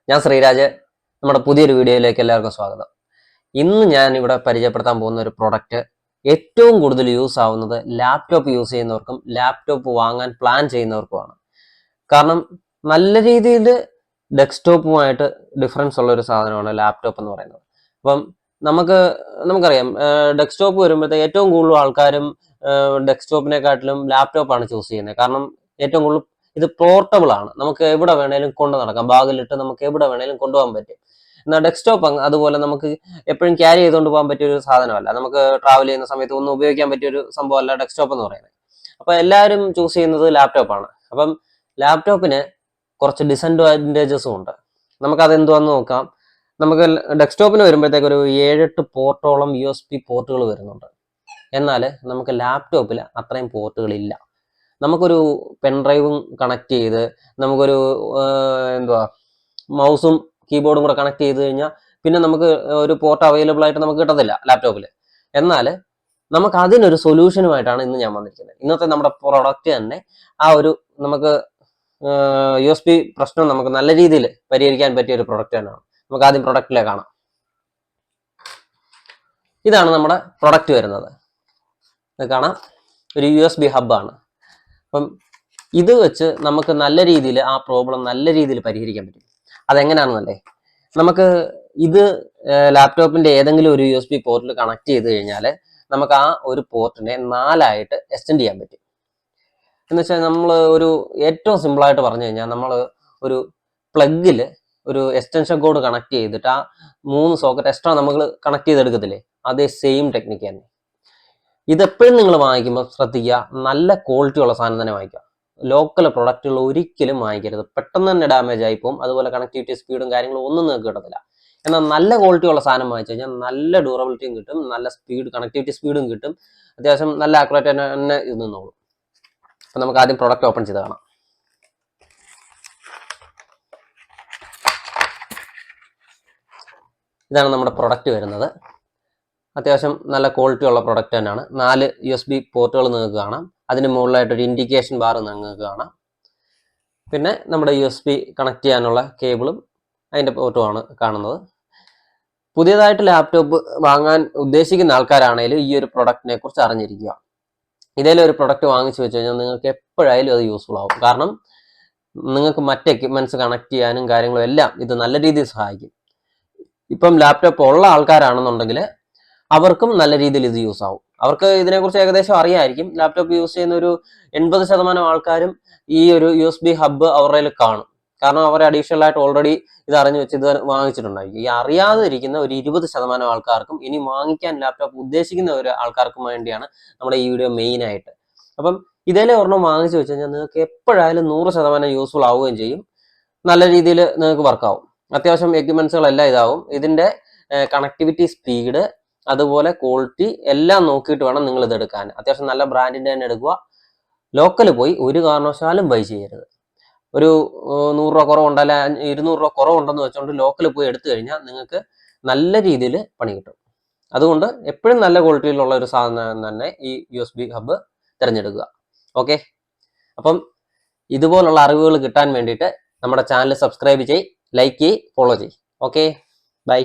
ഞാൻ ശ്രീരാജ്. നമ്മുടെ പുതിയൊരു വീഡിയോയിലേക്ക് എല്ലാവർക്കും സ്വാഗതം. ഇന്ന് ഞാൻ ഇവിടെ പരിചയപ്പെടുത്താൻ പോകുന്ന ഒരു പ്രൊഡക്റ്റ് ഏറ്റവും കൂടുതൽ യൂസ് ആവുന്നത് ലാപ്ടോപ്പ് യൂസ് ചെയ്യുന്നവർക്കും ലാപ്ടോപ്പ് വാങ്ങാൻ പ്ലാൻ ചെയ്യുന്നവർക്കുമാണ്. കാരണം നല്ല രീതിയിൽ ഡെസ്ക്ടോപ്പുമായിട്ട് ഡിഫറൻസ് ഉള്ള ഒരു സാധനമാണ് ലാപ്ടോപ്പ് എന്ന് പറയുന്നത്. അപ്പം നമുക്കറിയാം ഡെസ്ക്ടോപ്പ് വരുമ്പോഴത്തേക്ക് ഏറ്റവും കൂടുതൽ ആൾക്കാരും ഡെസ്ക്ടോപ്പിനെക്കാട്ടിലും ലാപ്ടോപ്പാണ് ചൂസ് ചെയ്യുന്നത്. കാരണം ഏറ്റവും കൂടുതൽ ഇത് പോർട്ടബിൾ ആണ്, നമുക്ക് എവിടെ വേണേലും കൊണ്ടു നടക്കാം, ബാഗിലിട്ട് നമുക്ക് എവിടെ വേണേലും കൊണ്ടുപോകാൻ പറ്റും. എന്നാൽ ഡെസ്ക്ടോപ്പ് അതുപോലെ നമുക്ക് എപ്പോഴും ക്യാരി ചെയ്തുകൊണ്ട് പോകാൻ പറ്റിയ ഒരു സാധനമല്ല, നമുക്ക് ട്രാവൽ ചെയ്യുന്ന സമയത്ത് ഒന്നും ഉപയോഗിക്കാൻ പറ്റിയ ഒരു സംഭവമല്ല ഡെസ്ക്ടോപ്പ് എന്ന് പറയുന്നത്. അപ്പൊ എല്ലാവരും ചൂസ് ചെയ്യുന്നത് ലാപ്ടോപ്പാണ്. അപ്പം ലാപ്ടോപ്പിന് കുറച്ച് ഡിസഡ്വാൻറ്റേജസും ഉണ്ട്. നമുക്കത് എന്തുവാന്ന് നോക്കാം. നമുക്ക് ഡെസ്ക്ടോപ്പിന് വരുമ്പോഴത്തേക്ക് ഒരു 7-8 പോർട്ടോളം USB പോർട്ടുകൾ വരുന്നുണ്ട്. എന്നാൽ നമുക്ക് ലാപ്ടോപ്പിൽ അത്രയും പോർട്ടുകൾ ഇല്ല. നമുക്കൊരു പെൻഡ്രൈവും കണക്ട് ചെയ്ത് നമുക്കൊരു മൗസും കീബോർഡും കൂടെ കണക്ട് ചെയ്ത് കഴിഞ്ഞാൽ പിന്നെ നമുക്ക് ഒരു പോർട്ട് അവൈലബിൾ ആയിട്ട് നമുക്ക് കിട്ടത്തില്ല ലാപ്ടോപ്പിൽ. എന്നാൽ നമുക്ക് അതിനൊരു സൊല്യൂഷനുമായിട്ടാണ് ഇന്ന് ഞാൻ വന്നിരിക്കുന്നത്. ഇന്നത്തെ നമ്മുടെ പ്രൊഡക്റ്റ് തന്നെ ആ ഒരു നമുക്ക് USB പ്രശ്നം നമുക്ക് നല്ല രീതിയിൽ പരിഹരിക്കാൻ പറ്റിയ ഒരു പ്രൊഡക്റ്റ് തന്നെയാണ്. നമുക്ക് ആദ്യം പ്രൊഡക്റ്റിലേക്ക് കാണാം. ഇതാണ് നമ്മുടെ പ്രൊഡക്റ്റ് വരുന്നത്. കാണാം, ഒരു USB ഹബ്ബാണ്. അപ്പം ഇത് വെച്ച് നമുക്ക് നല്ല രീതിയിൽ ആ പ്രോബ്ലം നല്ല രീതിയിൽ പരിഹരിക്കാൻ പറ്റും. അതെങ്ങനെയാണെന്നല്ലേ, നമുക്ക് ഇത് ലാപ്ടോപ്പിന്റെ ഏതെങ്കിലും ഒരു USB പോർട്ടിൽ കണക്ട് ചെയ്ത് കഴിഞ്ഞാൽ നമുക്ക് ആ ഒരു പോർട്ടിനെ 4ആയിട്ട് എക്സ്റ്റെൻഡ് ചെയ്യാൻ പറ്റും. എന്ന് വെച്ചാൽ നമ്മൾ ഒരു ഏറ്റവും സിമ്പിളായിട്ട് പറഞ്ഞു കഴിഞ്ഞാൽ നമ്മൾ ഒരു പ്ലഗിൽ ഒരു എക്സ്റ്റൻഷൻ കോഡ് കണക്ട് ചെയ്തിട്ട് ആ 3 സോക്കറ്റ് എക്സ്ട്രാ നമ്മൾ കണക്ട് ചെയ്തെടുക്കത്തില്ലേ, അതേ സെയിം ടെക്നിക്ക് തന്നെ. ഇതെപ്പോഴും നിങ്ങൾ വാങ്ങിക്കുമ്പോൾ ശ്രദ്ധിക്കുക, നല്ല ക്വാളിറ്റി ഉള്ള സാധനം തന്നെ വാങ്ങിക്കുക. ലോക്കൽ പ്രൊഡക്റ്റുകൾ ഒരിക്കലും വാങ്ങിക്കരുത്, പെട്ടെന്ന് തന്നെ ഡാമേജ് ആയി പോകും. അതുപോലെ കണക്ടിവിറ്റി സ്പീഡും കാര്യങ്ങളും ഒന്നും നിങ്ങൾക്ക് കിട്ടത്തില്ല. എന്നാൽ നല്ല ക്വാളിറ്റി ഉള്ള സാധനം വാങ്ങിച്ചു കഴിഞ്ഞാൽ നല്ല ഡ്യൂറബിലിറ്റിയും കിട്ടും, നല്ല സ്പീഡ് കണക്ടിവിറ്റി സ്പീഡും കിട്ടും, അത്യാവശ്യം നല്ല ആക്യുറേറ്റ് തന്നെ ഇത് നിന്നോളൂ. അപ്പം നമുക്ക് ആദ്യം പ്രൊഡക്റ്റ് ഓപ്പൺ ചെയ്ത് കാണാം. ഇതാണ് നമ്മുടെ പ്രൊഡക്റ്റ് വരുന്നത്. അത്യാവശ്യം നല്ല ക്വാളിറ്റി ഉള്ള പ്രൊഡക്റ്റ് തന്നെയാണ്. 4 USB പോർട്ടുകൾ നിങ്ങൾക്ക് കാണാം. അതിന് മുകളിലായിട്ടൊരു ഇൻഡിക്കേഷൻ ബാർ നിങ്ങൾക്ക് കാണാം. പിന്നെ നമ്മുടെ USB കണക്ട് ചെയ്യാനുള്ള കേബിളും അതിൻ്റെ പോർട്ടുമാണ് കാണുന്നത്. പുതിയതായിട്ട് ലാപ്ടോപ്പ് വാങ്ങാൻ ഉദ്ദേശിക്കുന്ന ആൾക്കാരാണെങ്കിലും ഈ ഒരു പ്രൊഡക്റ്റിനെ കുറിച്ച് അറിഞ്ഞിരിക്കുക. ഇതേലും ഒരു പ്രൊഡക്റ്റ് വാങ്ങിച്ചു വെച്ച് കഴിഞ്ഞാൽ നിങ്ങൾക്ക് എപ്പോഴായാലും അത് യൂസ്ഫുൾ ആവും. കാരണം നിങ്ങൾക്ക് മറ്റ് എക്യുപ്മെന്റ്സ് കണക്ട് ചെയ്യാനും കാര്യങ്ങളും എല്ലാം ഇത് നല്ല രീതിയിൽ സഹായിക്കും. ഇപ്പം ലാപ്ടോപ്പ് ഉള്ള ആൾക്കാരാണെന്നുണ്ടെങ്കിൽ അവർക്കും നല്ല രീതിയിൽ ഇത് യൂസ് ആവും. അവർക്ക് ഇതിനെക്കുറിച്ച് ഏകദേശം അറിയായിരിക്കും. ലാപ്ടോപ്പ് യൂസ് ചെയ്യുന്ന ഒരു 80% ആൾക്കാരും ഈ ഒരു USB ഹബ്ബ് അവരുടെ കാണും. കാരണം അവർ അഡീഷണൽ ആയിട്ട് ഓൾറെഡി ഇത് അറിഞ്ഞു വെച്ച് ഇത് വാങ്ങിച്ചിട്ടുണ്ടായിരിക്കും. ഈ അറിയാതെ ഇരിക്കുന്ന ഒരു 20% ആൾക്കാർക്കും, ഇനി വാങ്ങിക്കാൻ ലാപ്ടോപ്പ് ഉദ്ദേശിക്കുന്ന ഒരു ആൾക്കാർക്കും വേണ്ടിയാണ് നമ്മുടെ ഈ വീഡിയോ മെയിൻ ആയിട്ട്. അപ്പം ഇതേലെ ഒരെണ്ണം വാങ്ങിച്ചു വെച്ച് കഴിഞ്ഞാൽ നിങ്ങൾക്ക് എപ്പോഴായാലും 100% യൂസ്ഫുൾ ആവുകയും ചെയ്യും. നല്ല രീതിയിൽ നിങ്ങൾക്ക് വർക്കാവും. അത്യാവശ്യം എക്യുപ്മെന്റ്സുകളെല്ലാം ഇതാവും. ഇതിന്റെ കണക്ടിവിറ്റി സ്പീഡ് അതുപോലെ ക്വാളിറ്റി എല്ലാം നോക്കിയിട്ട് വേണം നിങ്ങൾ ഇത് എടുക്കാൻ. അത്യാവശ്യം നല്ല ബ്രാൻഡിന്റെ തന്നെ എടുക്കുക. ലോക്കൽ പോയി ഒരു കാരണവശാലും ബൈ ചെയ്യരുത്. ഒരു 100 രൂപ കുറവുണ്ട്, അല്ല 200 രൂപ കുറവുണ്ടെന്ന് വെച്ചുകൊണ്ട് ലോക്കൽ പോയി എടുത്തു കഴിഞ്ഞാൽ നിങ്ങൾക്ക് നല്ല രീതിയിൽ പണി കിട്ടും. അതുകൊണ്ട് എപ്പോഴും നല്ല ക്വാളിറ്റിയിലുള്ള ഒരു സാധനം തന്നെ ഈ USB ഹബ്ബ് തിരഞ്ഞെടുക്കുക. ഓക്കെ, അപ്പം ഇതുപോലുള്ള അറിവുകൾ കിട്ടാൻ വേണ്ടിയിട്ട് നമ്മുടെ ചാനൽ സബ്സ്ക്രൈബ് ചെയ്യ്, ലൈക്ക് ചെയ്യ്, ഫോളോ ചെയ്യ്. Okay, by.